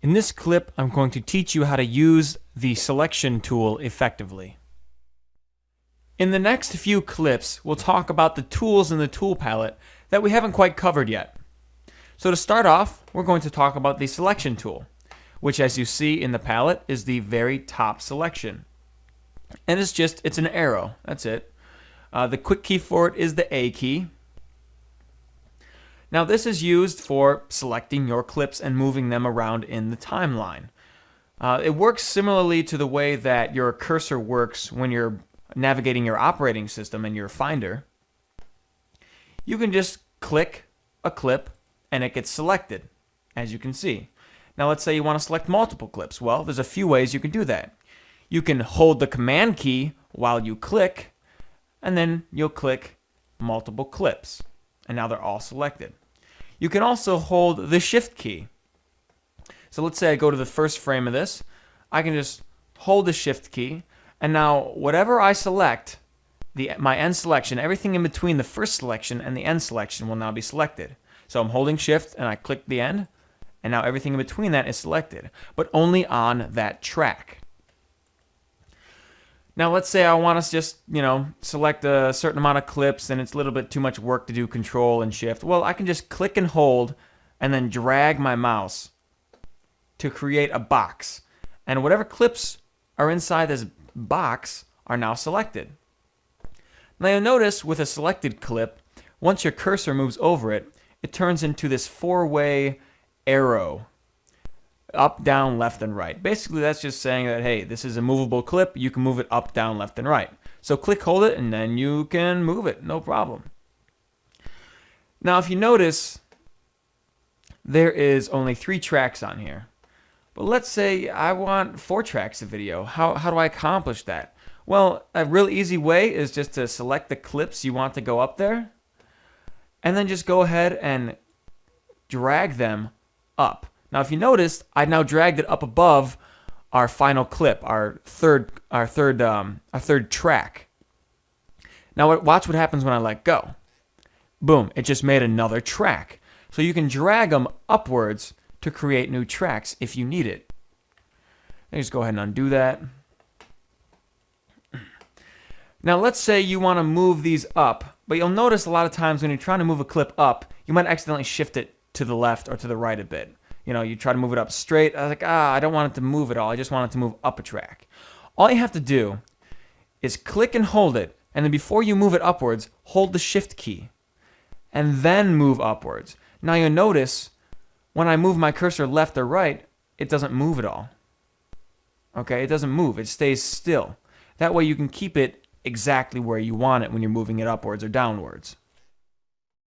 In this clip, I'm going to teach you how to use the selection tool effectively. In the next few clips, we'll talk about the tools in the tool palette that we haven't quite covered yet. So to start off, we're going to talk about the selection tool, which as you see in the palette is the very top selection. And it's an arrow, that's it. The quick key for it is the A key. Now this is used for selecting your clips and moving them around in the timeline. It works similarly to the way that your cursor works when you're navigating your operating system and your Finder. You can just click a clip and it gets selected, as you can see. Now let's say you want to select multiple clips. Well, there's a few ways you can do that. You can hold the Command key while you click, and then you'll click multiple clips, and now they're all selected. You can also hold the Shift key. So let's say I go to the first frame of this. I can just hold the Shift key, and now whatever I select, my end selection, everything in between the first selection and the end selection will now be selected. So I'm holding Shift and I click the end, and now everything in between that is selected, but only on that track. Now let's say I want to just, select a certain amount of clips and it's a little bit too much work to do Control and Shift. Well, I can just click and hold and then drag my mouse to create a box. And whatever clips are inside this box are now selected. Now you'll notice with a selected clip, once your cursor moves over it, it turns into this four-way arrow. Up, down, left, and right. Basically, that's just saying that, hey, this is a movable clip. You can move it up, down, left, and right. So click, hold it, and then you can move it. No problem. Now, if you notice, there is only 3 tracks on here. But let's say I want 4 tracks of video. How do I accomplish that? Well, a real easy way is just to select the clips you want to go up there, and then just go ahead and drag them up. Now, if you notice, I now dragged it up above our final clip, our third track. Now, watch what happens when I let go. Boom! It just made another track. So you can drag them upwards to create new tracks if you need it. Let me just go ahead and undo that. Now, let's say you want to move these up, but you'll notice a lot of times when you're trying to move a clip up, you might accidentally shift it to the left or to the right a bit. You try to move it up straight. I was like, I don't want it to move at all. I just want it to move up a track. All you have to do is click and hold it, and then before you move it upwards, hold the Shift key, and then move upwards. Now you'll notice when I move my cursor left or right, it doesn't move at all. Okay, it doesn't move. It stays still. That way you can keep it exactly where you want it when you're moving it upwards or downwards.